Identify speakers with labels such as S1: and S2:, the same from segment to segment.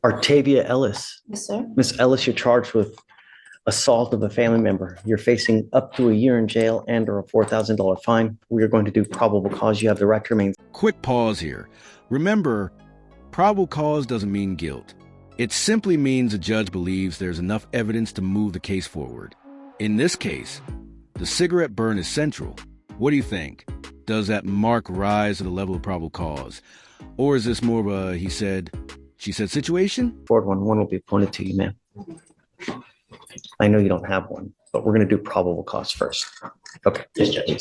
S1: Arctavia Ellis.
S2: Yes, sir.
S1: Miss Ellis, you're charged with assault of a family member. You're facing up to a year in jail and or a $4,000 fine. We are going to do probable cause. You have the right to remain.
S3: Quick pause here. Remember, probable cause doesn't mean guilt. It simply means a judge believes there's enough evidence to move the case forward. In this case, the cigarette burn is central. What do you think? Does that mark rise to the level of probable cause? Or is this more of a he said, she said situation?
S1: Forward one will be appointed to you, ma'am. I know you don't have one, but we're going to do probable cause first. Okay.
S4: Yes, Judge.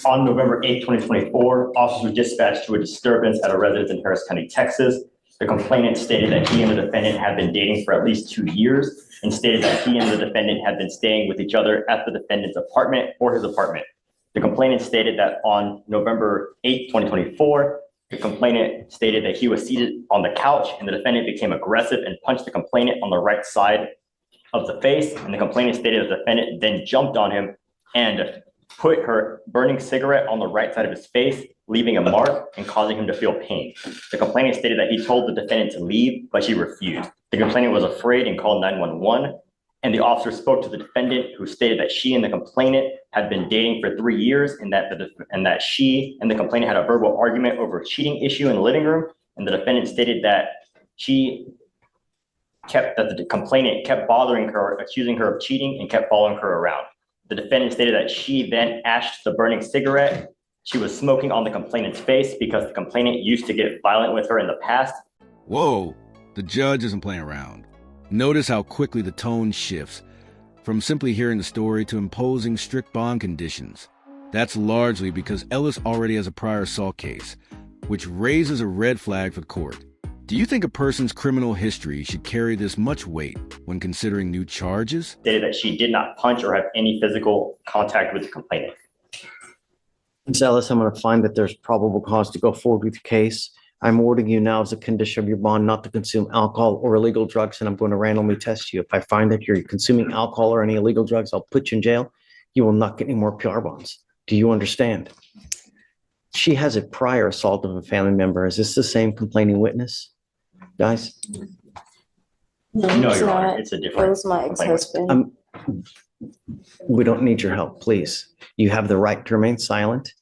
S4: On November 8, 2024, officers were dispatched to a disturbance at a residence in Harris County, Texas. The complainant stated that he and the defendant had been dating for at least 2 years and stated that he and the defendant had been staying with each other at the defendant's apartment or his apartment. The complainant stated that on November 8, 2024, the complainant stated that he was seated on the couch and the defendant became aggressive and punched the complainant on the right side of the face. And the complainant stated the defendant then jumped on him and put her burning cigarette on the right side of his face, leaving a mark and causing him to feel pain. The complainant stated that he told the defendant to leave, but she refused. The complainant was afraid and called 911. And the officer spoke to the defendant, who stated that she and the complainant had been dating for 3 years and that she and the complainant had a verbal argument over a cheating issue in the living room. And the defendant stated that the complainant kept bothering her, accusing her of cheating, and kept following her around. The defendant stated that she then ashed the burning cigarette she was smoking on the complainant's face because the complainant used to get violent with her in the past.
S3: Whoa, the judge isn't playing around. Notice how quickly the tone shifts from simply hearing the story to imposing strict bond conditions. That's largely because Ellis already has a prior assault case, which raises a red flag for court. Do you think a person's criminal history should carry this much weight when considering new charges?
S4: Stated that she did not punch or have any physical contact with the complainant.
S1: Ms. Ellis, I'm going to find that there's probable cause to go forward with the case. I'm ordering you now as a condition of your bond not to consume alcohol or illegal drugs, and I'm going to randomly test you. If I find that you're consuming alcohol or any illegal drugs, I'll put you in jail. You will not get any more PR bonds. Do you understand? She has a prior assault of a family member. Is this the same complaining witness, guys?
S2: No, it's
S4: Your Honor,
S2: not.
S4: it's a different.
S2: It was my ex-husband.
S1: We don't need your help, please. You have the right to remain silent.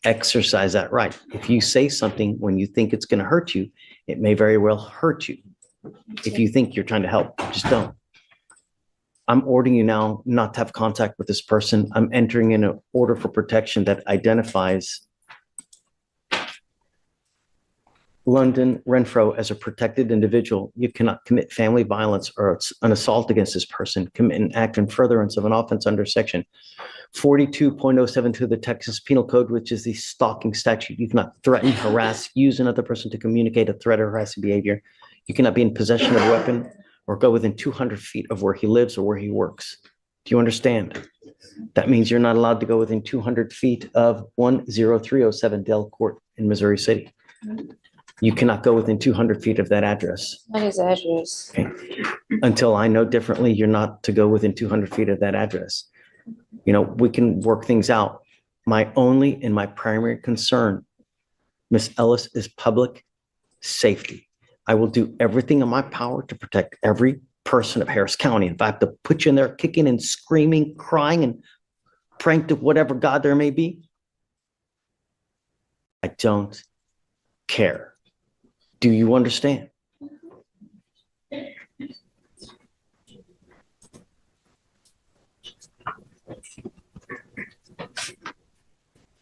S1: Exercise that right. If you say something when you think it's going to hurt you, it may very well hurt you. If you think you're trying to help, just don't. I'm ordering you now not to have contact with this person. I'm entering in an order for protection that identifies London Renfro as a protected individual. You cannot commit family violence or an assault against this person, commit an act in furtherance of an offense under section 42.072 of the Texas Penal Code, which is the stalking statute. You cannot threaten, harass, use another person to communicate a threat or harassing behavior. You cannot be in possession of a weapon or go within 200 feet of where he lives or where he works. Do you understand? That means you're not allowed to go within 200 feet of 10307 Dell Court in Missouri City. You cannot go within 200 feet of that address.
S2: What is the address?
S1: Okay. Until I know differently, you're not to go within 200 feet of that address. You know, we can work things out. My only and my primary concern, Miss Ellis, is public safety. I will do everything in my power to protect every person of Harris County. If I have to put you in there kicking and screaming, crying, and praying to whatever God there may be, I don't care. Do you understand?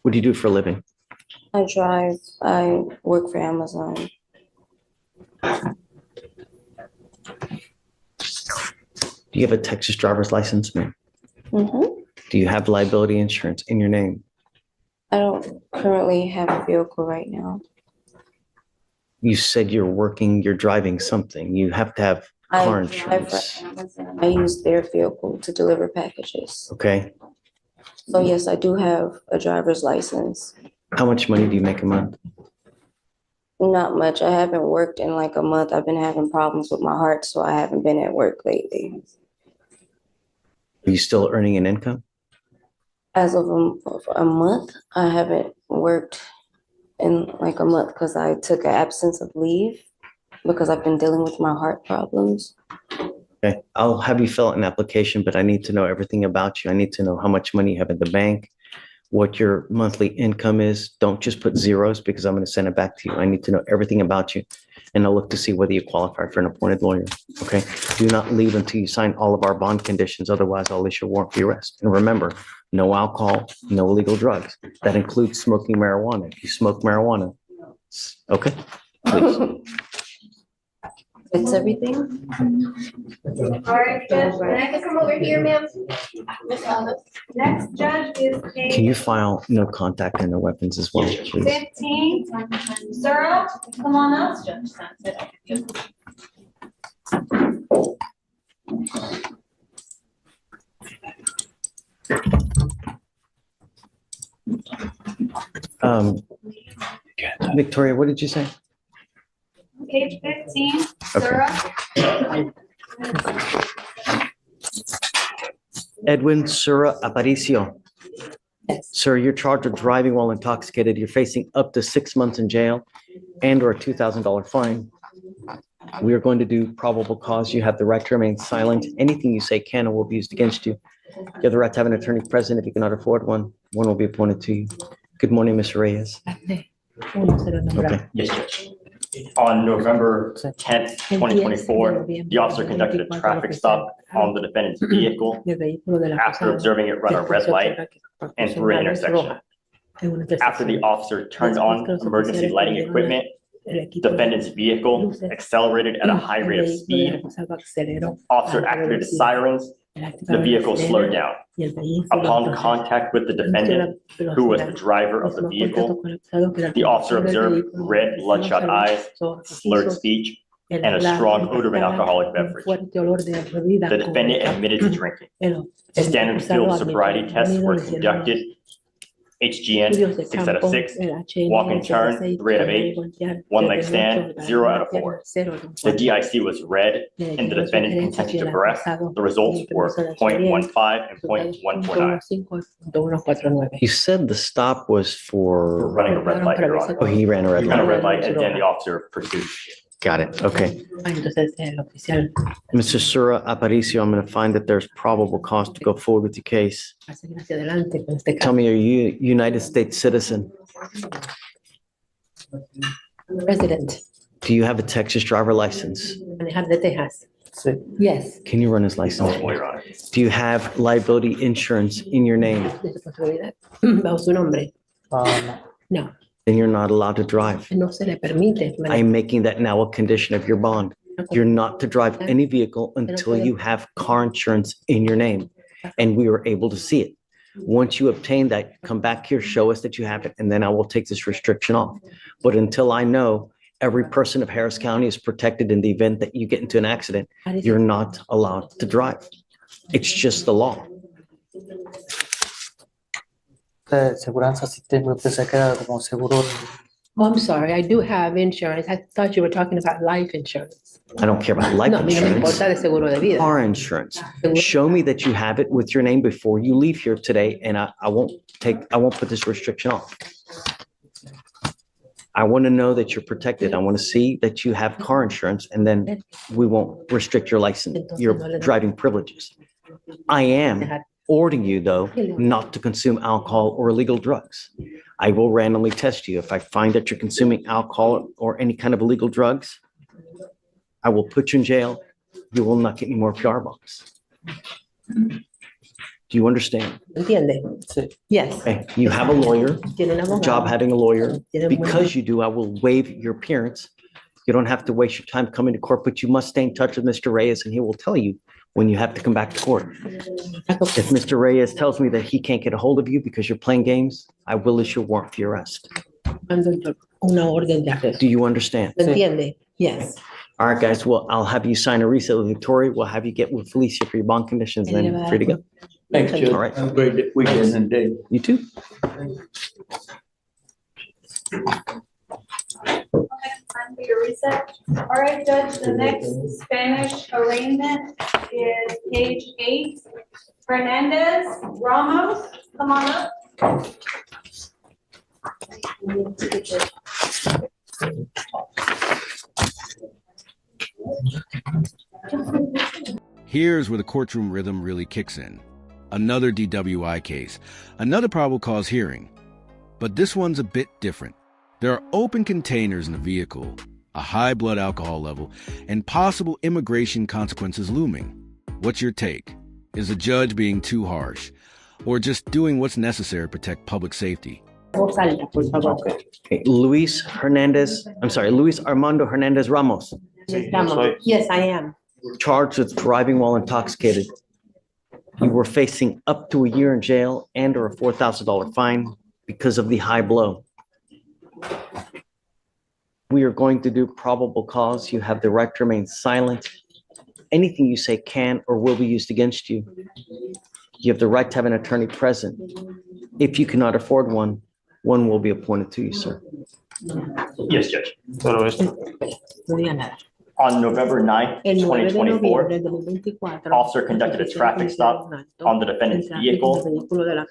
S1: What do you do for a living?
S2: I drive. I work for Amazon.
S1: Do you have a Texas driver's license, ma'am?
S2: Mm-hmm.
S1: Do you have liability insurance in your name?
S2: I don't currently have a vehicle right now.
S1: You said you're driving something. You have to have car
S2: I drive
S1: insurance.
S2: for Amazon. I use their vehicle to deliver packages.
S1: Okay.
S2: So yes, I do have a driver's license.
S1: How much money do you make a month?
S2: Not much. I haven't worked in like a month. I've been having problems with my heart, so I haven't been at work lately.
S1: Are you still earning an income?
S2: As of a month, I haven't worked in like a month because I took an absence of leave. because I've been dealing with my heart problems.
S1: Okay, I'll have you fill out an application, but I need to know everything about you. I need to know how much money you have in the bank, what your monthly income is. Don't just put zeros because I'm going to send it back to you. I need to know everything about you. And I'll look to see whether you qualify for an appointed lawyer. Okay. Do not leave until you sign all of our bond conditions. Otherwise, I'll issue a warrant for your arrest. And remember, no alcohol, no illegal drugs. That includes smoking marijuana. If you smoke marijuana, okay, please.
S2: It's everything.
S5: All right, Judge, next, come over here, ma'am. Miss Ellis. Next judge is
S1: Can
S5: case
S1: you file no contact and no weapons as well, please?
S5: 15. Surah, come on up.
S1: Victoria, what did you say?
S5: Page 15,
S1: Okay.
S5: Surah.
S1: Edwin Surah Aparicio. Sir, you're charged with driving while intoxicated. You're facing up to 6 months in jail and or a $2,000 fine. We are going to do probable cause. You have the right to remain silent. Anything you say can and will be used against you. You have the right to have an attorney present. If you cannot afford one, one will be appointed to you. Good morning, Mr. Reyes. Okay.
S4: Yes, Judge. On November 10th, 2024, the officer conducted a traffic stop on the defendant's vehicle after observing it run a red light and through an intersection. After the officer turned on emergency lighting equipment, defendant's vehicle accelerated at a high rate of speed. Officer activated sirens. The vehicle slowed down. Upon contact with the defendant, who was the driver of the vehicle, the officer observed red bloodshot eyes, slurred speech, and a strong odor of an alcoholic beverage. The defendant admitted to drinking. Standard field sobriety tests were conducted. HGN, 6 out of 6. Walk and turn, 3 out of 8. One leg stand, 0 out of 4. The DIC was red and the defendant consented to arrest. The results were 0.15 and 0.149.
S1: You said the stop was
S4: For
S1: for,
S4: running a red light, Your Honor.
S1: oh, he ran a red
S4: He ran a
S1: light.
S4: red light and then the officer pursued.
S1: Got it. Okay.
S6: Entonces el oficial
S1: Mr. Surah Aparicio, I'm going to find that there's probable cause to go forward with your case.
S6: va a seguir hacia adelante con este
S1: Tell
S6: caso.
S1: me, are you a United States citizen?
S6: Resident,
S1: Do you have a Texas driver license?
S6: manejar de Texas. Yes,
S1: Can you run his license?
S4: Eligible, Your Honor.
S1: Do you have liability insurance in your name?
S6: de responsabilidad. Bajo su nombre. No,
S1: Then you're not allowed to drive.
S6: no se le permite.
S1: I am making that now a condition of your bond. You're not to drive any vehicle until you have car insurance in your name. And we were able to see it. Once you obtain that, come back here, show us that you have it, and then I will take this restriction off. But until I know every person of Harris County is protected in the event that you get into an accident, you're not allowed to drive. It's just the law.
S7: De seguranza sí tengo, pensé que era como seguro.
S6: Oh, I'm sorry, I do have insurance. I thought you were talking about life insurance.
S1: I don't care about life
S6: No, a mí no me
S1: insurance.
S6: importa de seguro de vida.
S1: Car insurance. Show me that you have it with your name before you leave here today, and I won't put this restriction off. I want to know that you're protected. I want to see that you have car insurance, and then we won't restrict your license, your driving privileges. I am ordering you, though, not to consume alcohol or illegal drugs. I will randomly test you. If I find that you're consuming alcohol or any kind of illegal drugs, I will put you in jail. You will not get any more PR bonds. Do you understand?
S6: ¿Entiende?
S7: Sí.
S6: Yes.
S1: Okay, you have a lawyer,
S6: Tiene un abogado.
S1: job having a lawyer.
S6: Tiene un buen-
S1: Because you do, I will waive your appearance. You don't have to waste your time coming to court, but you must stay in touch with Mr. Reyes and he will tell you when you have to come back to court. If Mr. Reyes tells me that he can't get a hold of you because you're playing games, I will issue a warrant for your arrest.
S6: Cuando yo- una orden de arresto.
S1: Do you understand?
S6: ¿Entiende? Yes.
S1: All right, guys, well, I'll have you sign a reset with Victoria. We'll have you get with Felicia for your bond conditions and then free to go.
S7: Thanks, Judge.
S1: All right.
S7: Have a great weekend and day.
S1: You too.
S5: Time for your reset. All right, Judge, the next Spanish arraignment is page 8. Hernandez Ramos, come on up.
S3: Here's where the courtroom rhythm really kicks in. Another DWI case, another probable cause hearing. But this one's a bit different. There are open containers in the vehicle, a high blood alcohol level, and possible immigration consequences looming. What's your take? Is the judge being too harsh, or just doing what's necessary to protect public safety?
S1: Okay, Luis Armando Hernandez Ramos,
S6: Yes, I am.
S1: charged with driving while intoxicated. You were facing up to a year in jail and or a $4,000 fine because of the high blow. We are going to do probable cause. You have the right to remain silent. Anything you say can or will be used against you. You have the right to have an attorney present. If you cannot afford one, one will be appointed to you, sir.
S4: Yes, Judge.
S7: Solo esto.
S6: No diga nada.
S4: On November 9th,
S6: El 9 de
S4: 2024,
S6: noviembre de 2024,
S4: officer conducted a traffic stop on the defendant's vehicle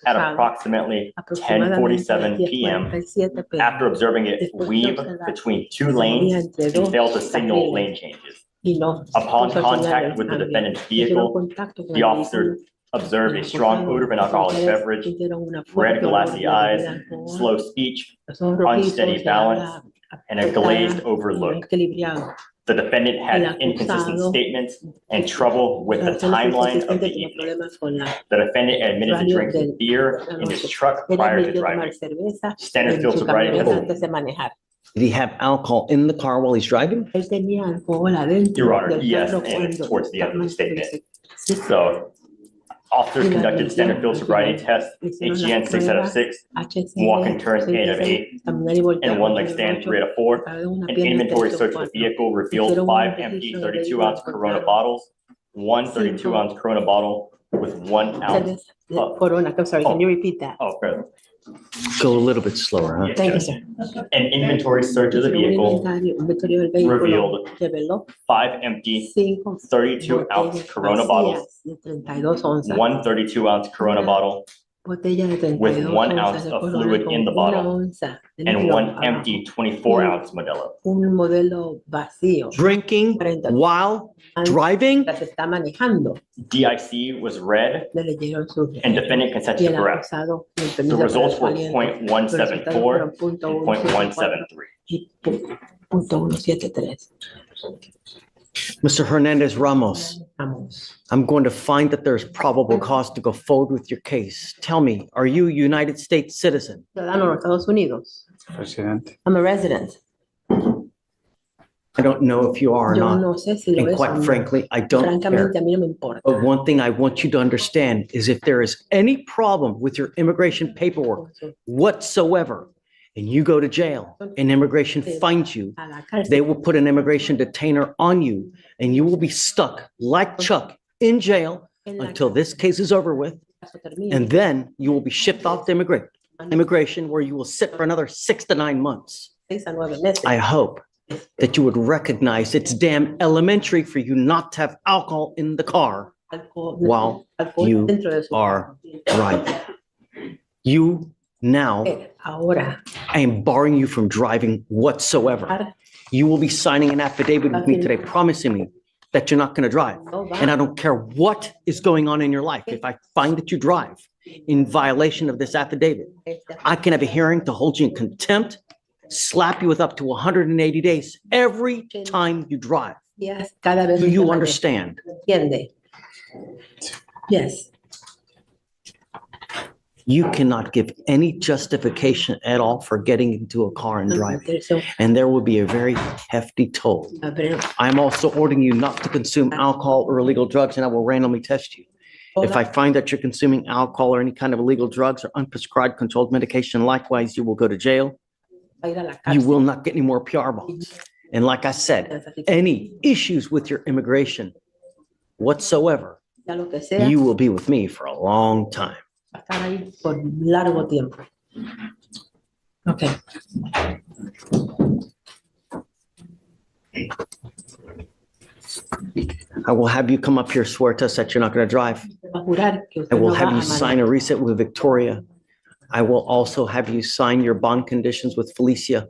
S4: at approximately 10:47 p.m. after observing it weave between two lanes and fail to signal lane changes. Upon contact with the defendant's vehicle, the officer observed a strong odor of an alcoholic beverage, red glassy eyes, slow speech, unsteady balance, and a glazed over look. The defendant had inconsistent statements and trouble with the timeline of the evening. The defendant admitted to drinking beer in his truck prior to driving. Standard field sobriety test.
S1: Did he have alcohol in the car while he's driving?
S4: Your Honor, yes, and it's towards the end of the statement. So, officers conducted standard field sobriety test, HGN 6 out of 6, walk and turn 8 out of 8, and one leg stand 3 out of 4. An inventory search of the vehicle revealed 5 empty 32-ounce Corona bottles, one 32-ounce Corona bottle with 1 ounce.
S6: Corona, I'm sorry, can you repeat that?
S4: Oh, fair.
S1: Go a little bit slower, huh?
S6: Thank you, sir.
S4: An inventory search of the vehicle revealed 5 empty 32-ounce Corona bottles, one 32-ounce Corona bottle with 1 ounce of fluid in the bottle, and one empty 24-ounce Modelo.
S1: Drinking while driving?
S4: DIC was red, and defendant consented to arrest. The results were .174 and .173.
S1: Mr. Hernandez Ramos, I'm going to find that there's probable cause to go forward with your case. Tell me, are you a United States citizen?
S6: Ciudadano de los Estados Unidos.
S7: Presidente.
S6: I'm a resident.
S1: I don't know if you are or
S6: Yo
S1: not.
S6: no sé si lo
S1: And
S6: es o
S1: quite
S6: no.
S1: frankly, I don't care.
S6: Francamente, a mí no me importa.
S1: But one thing I want you to understand is if there is any problem with your immigration paperwork whatsoever, and you go to jail and immigration finds you,
S6: A la cárcel.
S1: they will put an immigration detainer on you and you will be stuck like Chuck in jail until this case is over with. And then you will be shipped off to immigration where you will sit for another 6 to 9 months.
S6: 6 a 9 meses.
S1: I hope that you would recognize it's damn elementary for you not to have alcohol in the car while you are driving. You now,
S6: Ahora,
S1: I am barring you from driving whatsoever. You will be signing an affidavit with me today promising me that you're not going to drive. And I don't care what is going on in your life. If I find that you drive in violation of this affidavit, I can have a hearing to hold you in contempt, slap you with up to 180 days every time you drive.
S6: yes, cada vez
S1: Do
S6: que
S1: you
S6: maneje.
S1: understand?
S6: ¿Entiende? Yes.
S1: You cannot give any justification at all for getting into a car and driving, and there will be a very hefty toll. I'm also ordering you not to consume alcohol or illegal drugs, and I will randomly test you. If I find that you're consuming alcohol or any kind of illegal drugs or unprescribed controlled medication, likewise, you will go to jail. You will not get any more PR bonds. And like I said, any issues with your immigration whatsoever, you will be with me for a long time.
S6: Estar ahí por largo tiempo. Okay.
S1: I will have you come up here, swear to us that you're not going to drive.
S6: Va a jurar que
S1: I
S6: usted
S1: will
S6: no
S1: have
S6: va
S1: you
S6: a
S1: sign a
S6: manejar.
S1: reset with Victoria. I will also have you sign your bond conditions with Felicia.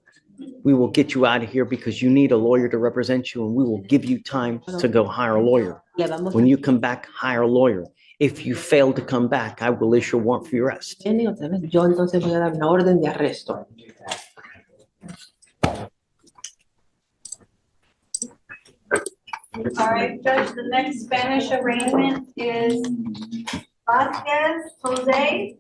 S1: We will get you out of here because you need a lawyer to represent you, and we will give you time to go hire a lawyer.
S6: Le vamos
S1: When you come back, hire a lawyer. If you fail to come back, I will issue a warrant for your arrest.
S6: viene otra vez. Yo entonces voy a dar una orden de arresto.
S5: All right, Judge, the next Spanish arraignment is Vasquez Jose